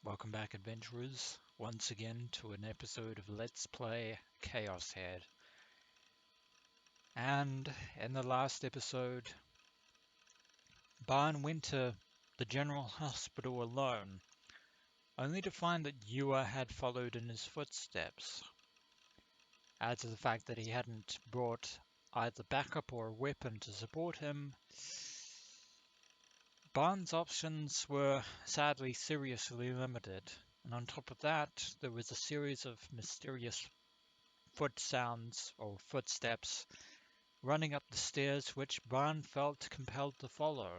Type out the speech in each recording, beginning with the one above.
Welcome back, adventurers, once again to an episode of Let's Play Chaos Head. And in the last episode, Barn went to the General Hospital alone, only to find that Ewa had followed in his footsteps. Add to the fact that he hadn't brought either backup or a weapon to support him, Barn's options were sadly seriously limited. And on top of that, there was a series of mysterious foot sounds or footsteps running up the stairs which Barn felt compelled to follow.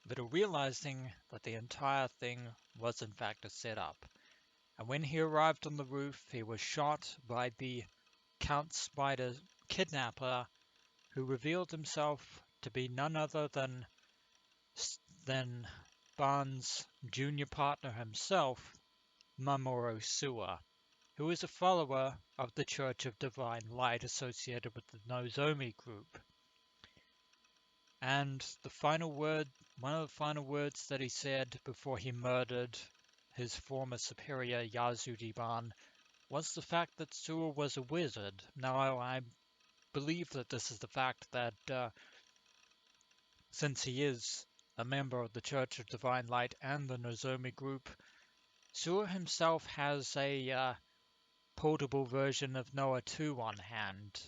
Little realizing that the entire thing was in fact a setup, and when he arrived on the roof he was shot by the Count Spider kidnapper, who revealed himself to be none other than Barn's junior partner himself, Mamoru Suwa, who is a follower of the Church of Divine Light associated with the Nozomi group. And one of the final words that he said before he murdered his former superior Yazuji-ban was the fact that Suwa was a wizard. Now, I believe that this is the fact that since he is a member of the Church of Divine Light and the Nozomi group, Suwa himself has a portable version of Noah 2 on hand,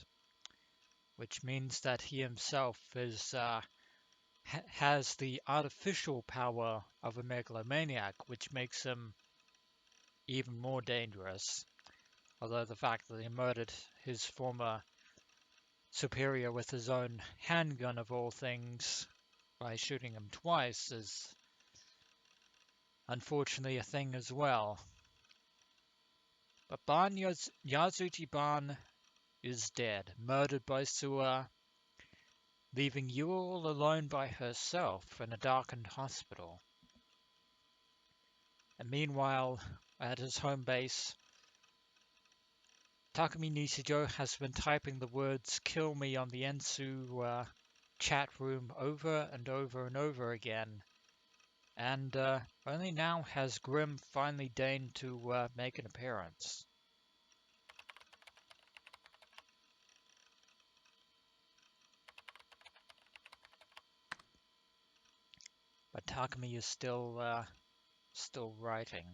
which means that he himself has the artificial power of a megalomaniac, which makes him even more dangerous. Although the fact that he murdered his former superior with his own handgun of all things by shooting him twice is unfortunately a thing as well. But Yazuji-ban is dead, murdered by Suwa, leaving you all alone by herself in a darkened hospital. And meanwhile, at his home base, Takumi Nishijo has been typing the words "kill me" on the Ensu chat room over and over and over again. And only now has Grim finally deigned to make an appearance. But Takumi is still writing.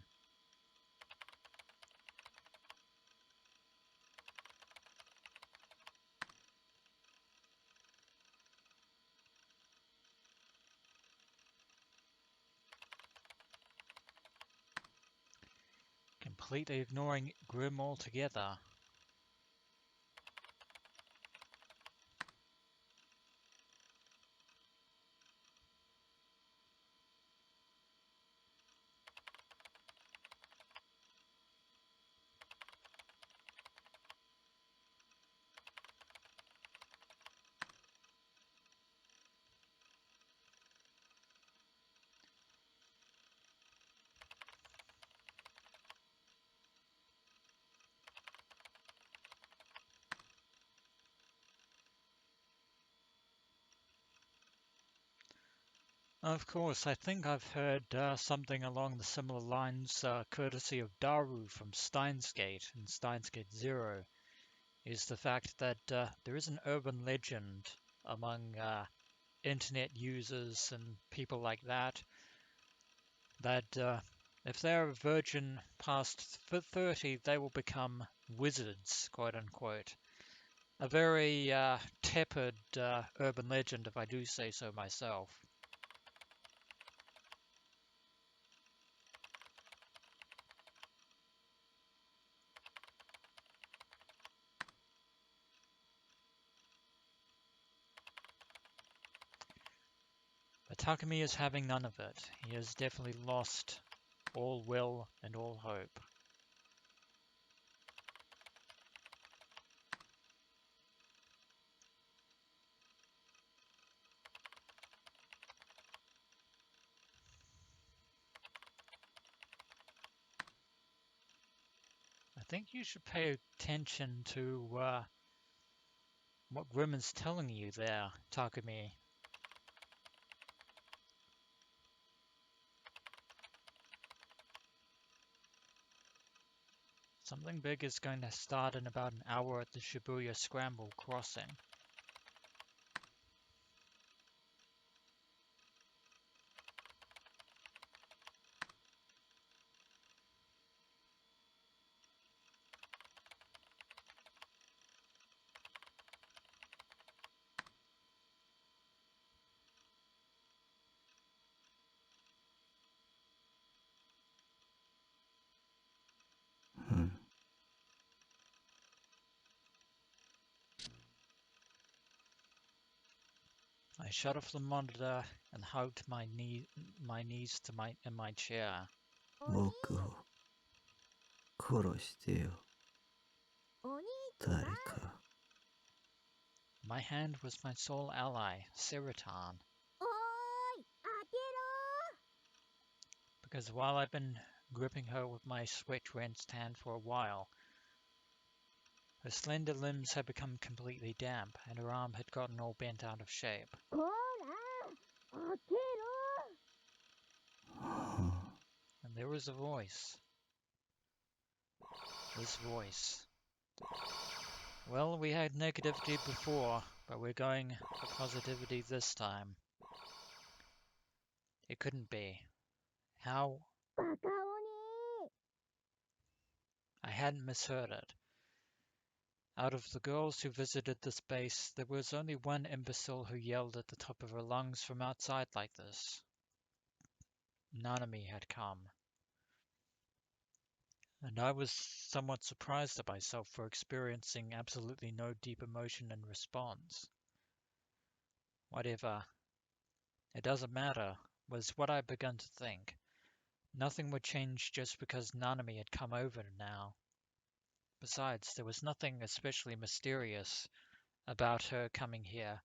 Completely ignoring Grim altogether. Of course, I think I've heard something along the similar lines, courtesy of Daru from Steins Gate in Steins Gate Zero, is the fact that there is an urban legend among internet users and people like that, that if they're a virgin past 30, they will become wizards, quote unquote. A very tepid urban legend, if I do say so myself. But Takumi is having none of it. He has definitely lost all will and all hope. I think you should pay attention to what Grim is telling you there, Takumi. Something big is going to start in about an hour at the Shibuya Scramble crossing. I shut off the monitor and hugged my knees to my chair. 僕を殺してよ。誰か。My hand was my sole ally, Serotan. Because while I've been gripping her with my sweat-drenched hand for a while, her slender limbs had become completely damp, and her arm had gotten all bent out of shape. And there was a voice. This voice. Well, we had negativity before, but we're going for positivity this time. It couldn't be. How? I hadn't misheard it. Out of the girls who visited this base, there was only one imbecile who yelled at the top of her lungs from outside like this. Nanami had come. And I was somewhat surprised at myself for experiencing absolutely no deep emotion in response. Whatever. It doesn't matter, was what I begun to think. Nothing would change just because Nanami had come over now. Besides, there was nothing especially mysterious about her coming here.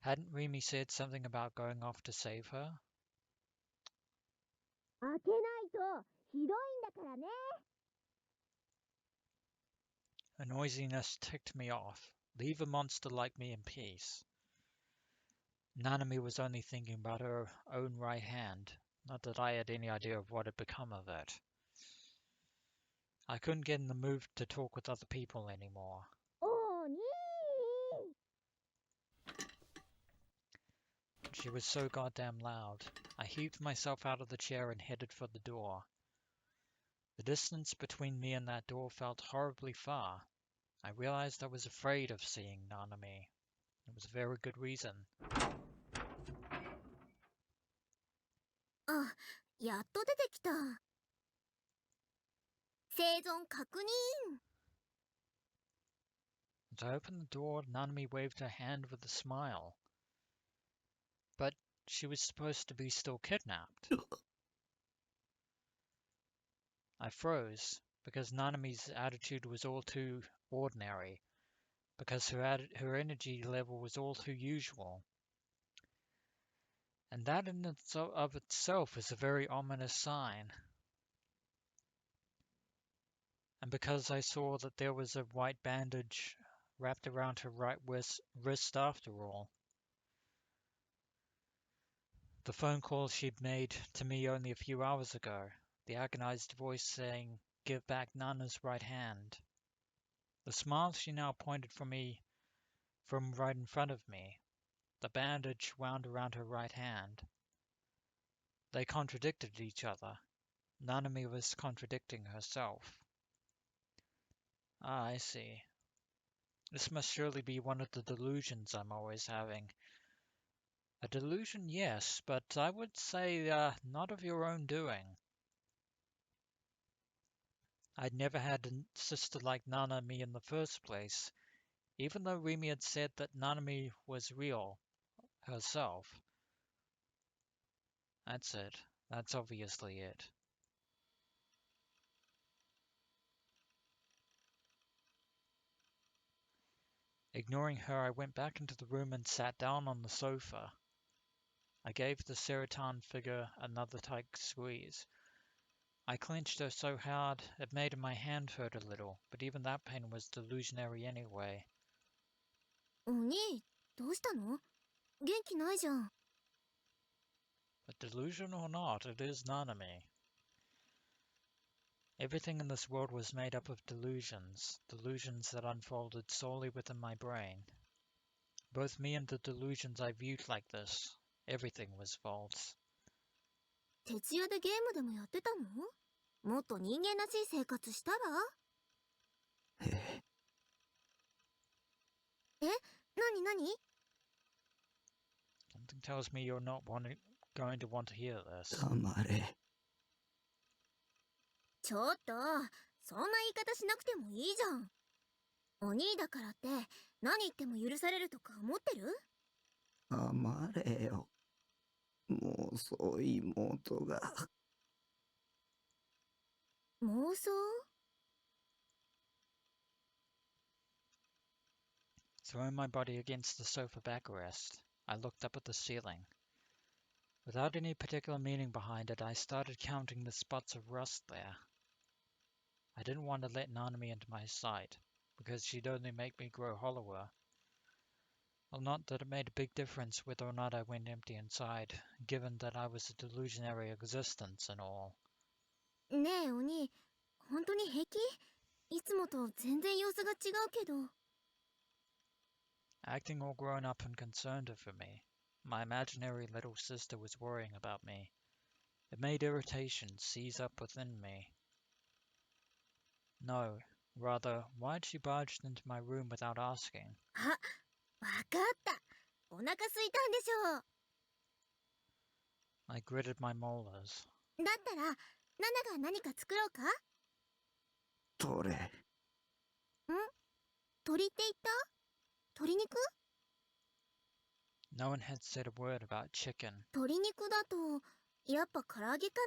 Hadn't Rimi said something about going off to save her? Her noisiness ticked me off. Leave a monster like me in peace. Nanami was only thinking about her own right hand, not that I had any idea of what had become of it. I couldn't get in the mood to talk with other people anymore. She was so goddamn loud. I heaved myself out of the chair and headed for the door. The distance between me and that door felt horribly far. I realized I was afraid of seeing Nanami. It was a very good reason. あ、やっと出てきた。生存確認。 As I opened the door, Nanami waved her hand with a smile. But she was supposed to be still kidnapped. I froze, because Nanami's attitude was all too ordinary, because her energy level was all too usual. And that in of itself is a very ominous sign. And because I saw that there was a white bandage wrapped around her right wrist after all. The phone call she'd made to me only a few hours ago, the agonized voice saying, "Give back Nana's right hand." The smile she now pointed from right in front of me, the bandage wound around her right hand. They contradicted each other. Nanami was contradicting herself. Ah, I see. This must surely be one of the delusions I'm always having. A delusion, yes, but I would say not of your own doing. I'd never had a sister like Nanami in the first place, even though Rimi had said that Nanami was real, herself. That's it. That's obviously it. Ignoring her, I went back into the room and sat down on the sofa. I gave the Serotan figure another tight squeeze. I clenched her so hard it made my hand hurt a little, but even that pain was delusionary anyway. お兄、どうしたの？元気ないじゃん。 But delusion or not, it is Nanami. Everything in this world was made up of delusions, delusions that unfolded solely within my brain. Both me and the delusions I viewed like this, everything was false. 徹夜でゲームでもやってたの？もっと人間らしい生活したら？え、なになに？ Something tells me you're not going to want to hear this. 黙れ。ちょっと、そんな言い方しなくてもいいじゃん。お兄だからって何言っても許されるとか思ってる？黙れよ。もうそう妹が。妄想？ Throwing my body against the sofa backrest, I looked up at the ceiling. Without any particular meaning behind it, I started counting the spots of rust there. I didn't want to let Nanami into my sight, because she'd only make me grow hollower. Well, not that it made a big difference whether or not I went empty inside, given that I was a delusionary existence and all. ねえお兄、本当に平気？いつもと全然様子が違うけど。Acting all grown up and concerned for me, my imaginary little sister was worrying about me. It made irritation seize up within me. No, rather, why'd she barged into my room without asking? あ、わかった。お腹空いたんでしょう。 I gritted my molars. だったら、ナナが何か作ろうか？取れ。ん？鳥って言った？鶏肉？ No one had said a word about chicken. 鶏肉だと、やっぱ唐揚げか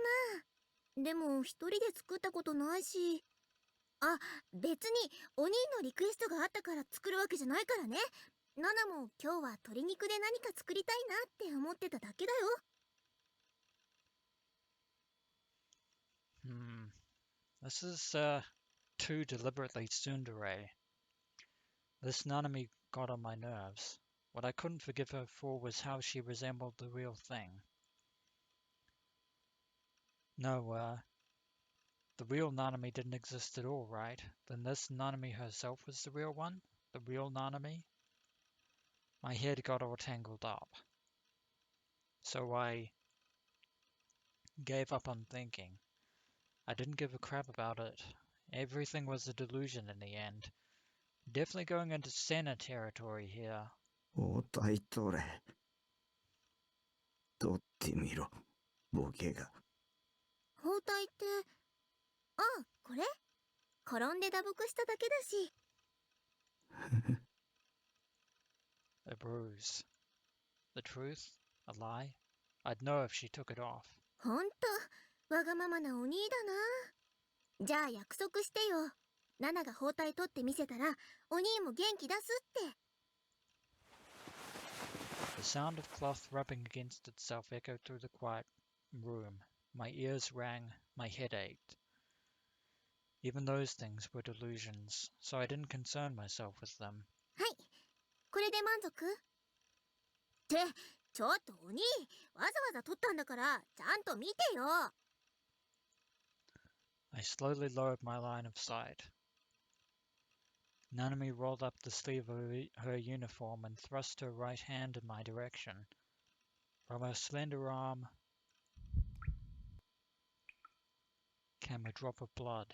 な。でも一人で作ったことないし。あ、別にお兄のリクエストがあったから作るわけじゃないからね。ナナも今日は鶏肉で何か作りたいなって思ってただけだよ。This is, too deliberately tsundere. This Nanami got on my nerves. What I couldn't forgive her for was how she resembled the real thing. No, the real Nanami didn't exist at all, right? Then this Nanami herself was the real one? The real Nanami? My head got all tangled up. So I gave up on thinking. I didn't give a crap about it. Everything was a delusion in the end. Definitely going into Senna territory here. 包帯取れ。取ってみろ。ボケが。包帯って、ああ、これ？転んで打撲しただけだし。A bruise. The truth? A lie? I'd know if she took it off. ほんと、わがままなお兄だな。じゃあ約束してよ。ナナが包帯取ってみせたら、お兄も元気出すって。The sound of cloth rubbing against itself echoed through the quiet room. My ears rang, my head ached. Even those things were delusions, so I didn't concern myself with them. はい、これで満足？って、ちょっとお兄、わざわざ取ったんだから、ちゃんと見てよ。I slowly lowered my line of sight. Nanami rolled up the sleeve of her uniform and thrust her right hand in my direction. From her slender arm came a drop of blood.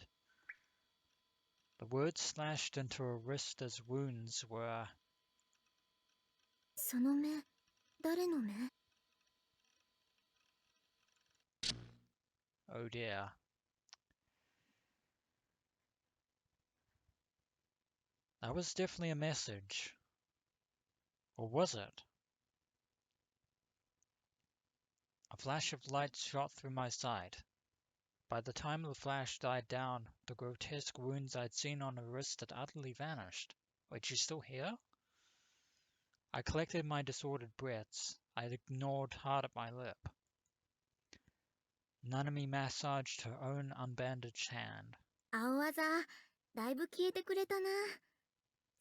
The words slashed into her wrist as wounds were... その目、誰の目？ Oh dear. That was definitely a message. Or was it? A flash of light shot through my sight. By the time the flash died down, the grotesque wounds I'd seen on her wrist had utterly vanished. Wait, she's still here? I collected my disordered breaths. I ignored hard at my lip. Nanami massaged her own unbandaged hand. 青あざ、だいぶ消えてくれたな。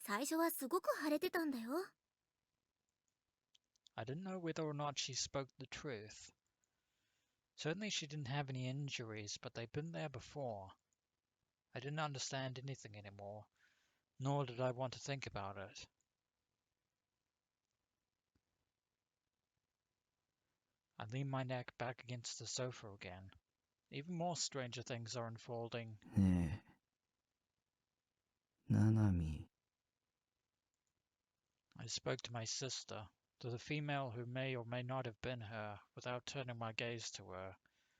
最初はすごく腫れてたんだよ。I didn't know whether or not she spoke the truth. Certainly she didn't have any injuries, but they'd been there before. I didn't understand anything anymore, nor did I want to think about it. I leaned my neck back against the sofa again. Even more stranger things are unfolding. ねえ、ナナミ、 I spoke to my sister, to the female who may or may not have been her, without turning my gaze to her.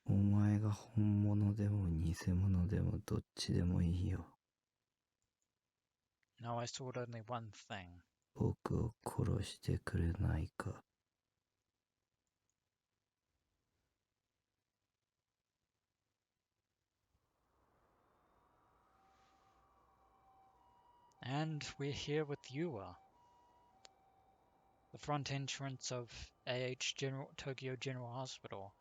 お前が本物でも偽物でもどっちでもいいよ。 Now I sought only one thing. 僕を殺してくれないか。 And we're here with Yua. The front entrance of Tokyo General Hospital.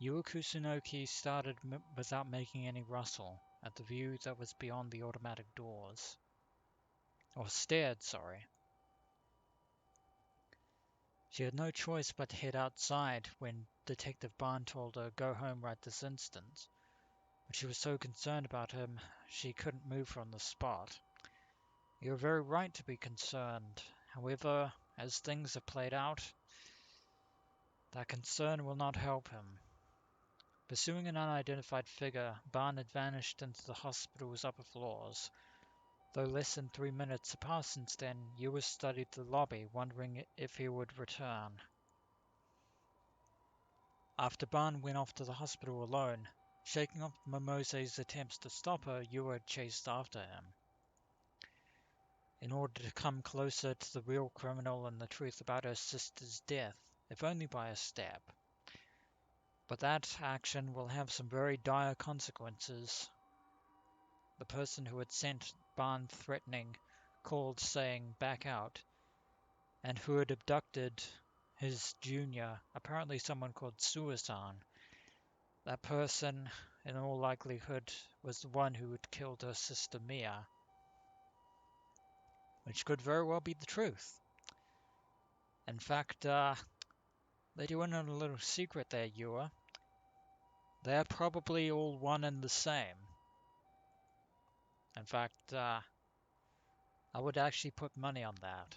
Yua Kusunoki started without making any rustle at the view that was beyond the automatic doors. Or stared, sorry. She had no choice but to head outside when Detective Barn told her, "Go home right this instant." But she was so concerned about him, she couldn't move from the spot. You're very right to be concerned. However, as things have played out, that concern will not help him. Pursuing an unidentified figure, Barn had vanished into the hospital's upper floors. Though less than 3 minutes had passed since then, Ewa studied the lobby, wondering if he would return. After Barn went off to the hospital alone, shaking off Momose's attempts to stop her, Ewa chased after him. In order to come closer to the real criminal and the truth about her sister's death, if only by a step. But that action will have some very dire consequences. The person who had sent Barn threatening called saying back out, and who had abducted his junior, apparently someone called Suisan. That person, in all likelihood, was the one who had killed her sister Mia. Which could very well be the truth. In fact, let you in on a little secret there, Yua. They're probably all one and the same. In fact, I would actually put money on that.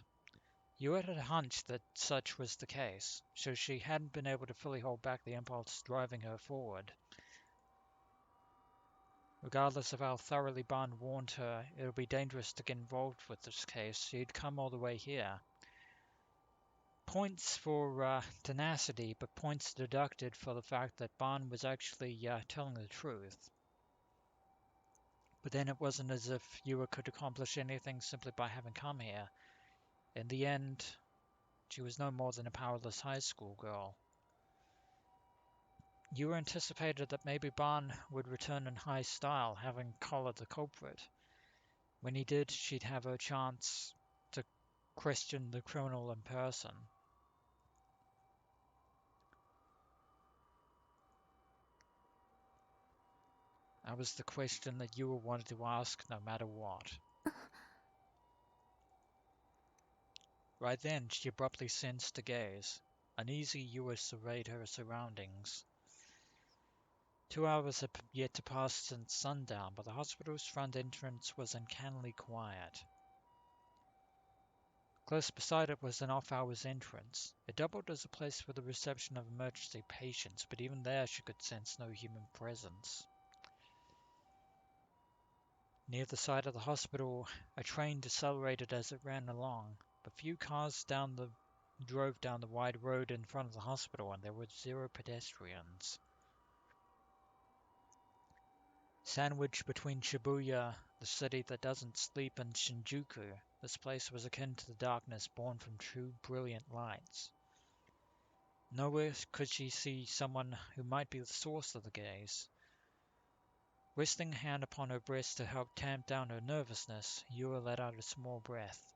Yua had a hunch that such was the case, so she hadn't been able to fully hold back the impulse driving her forward. Regardless of how thoroughly Barn warned her it would be dangerous to get involved with this case, she'd come all the way here. Points for tenacity, but points deducted for the fact that Barn was actually telling the truth. But then it wasn't as if Yua could accomplish anything simply by having come here. In the end, she was no more than a powerless high school girl. Yua anticipated that maybe Barn would return in high style, having collared the culprit. When he did, she'd have her chance to question the criminal in person. That was the question that Yua wanted to ask no matter what. Right then, she abruptly sensed a gaze. Uneasy, Yua surveyed her surroundings. 2 hours had yet to pass since sundown, but the hospital's front entrance was uncannily quiet. Close beside it was an off-hours entrance. It doubled as a place for the reception of emergency patients, but even there she could sense no human presence. Near the side of the hospital, a train decelerated as it ran along, but few cars drove down the wide road in front of the hospital, and there were 0 pedestrians. Sandwiched between Shibuya, the city that doesn't sleep, and Shinjuku, this place was akin to the darkness born from 2 brilliant lights. Nowhere could she see someone who might be the source of the gaze. Resting a hand upon her breast to help tamp down her nervousness, Yua let out a small breath.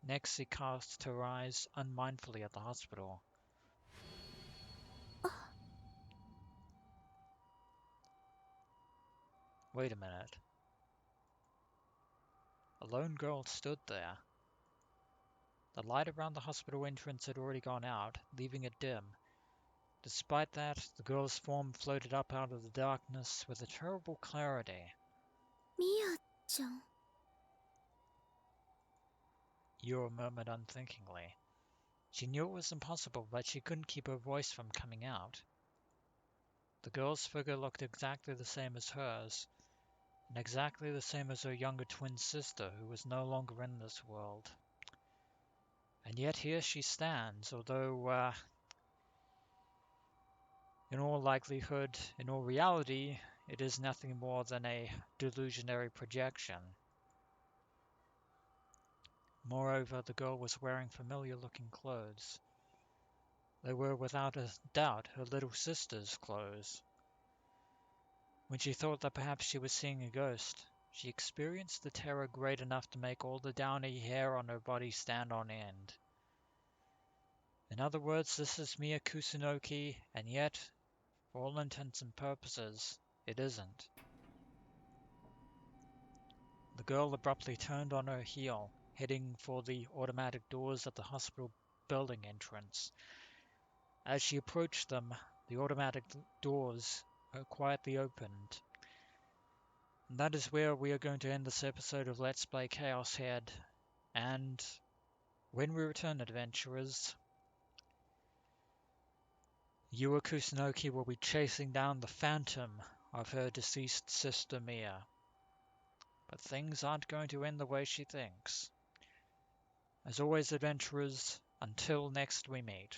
Next, she cast her eyes unmindfully at the hospital. Wait a minute. A lone girl stood there. The light around the hospital entrance had already gone out, leaving it dim. Despite that, the girl's form floated up out of the darkness with a terrible clarity. Mia-chan. Yura murmured unthinkingly. She knew it was impossible, but she couldn't keep her voice from coming out. The girl's figure looked exactly the same as hers, and exactly the same as her younger twin sister, who was no longer in this world. And yet here she stands, although, in all likelihood, in all reality, it is nothing more than a delusionary projection. Moreover, the girl was wearing familiar-looking clothes. They were without a doubt her little sister's clothes. When she thought that perhaps she was seeing a ghost, she experienced a terror great enough to make all the downy hair on her body stand on end. In other words, this is Mia Kusunoki, and yet, for all intents and purposes, it isn't. The girl abruptly turned on her heel, heading for the automatic doors at the hospital building entrance. As she approached them, the automatic doors quietly opened. And that is where we are going to end this episode of Let's Play ChäoS Head. And when we return, adventurers, Yua Kusunoki will be chasing down the phantom of her deceased sister Mia. But things aren't going to end the way she thinks. As always, adventurers, until next we meet.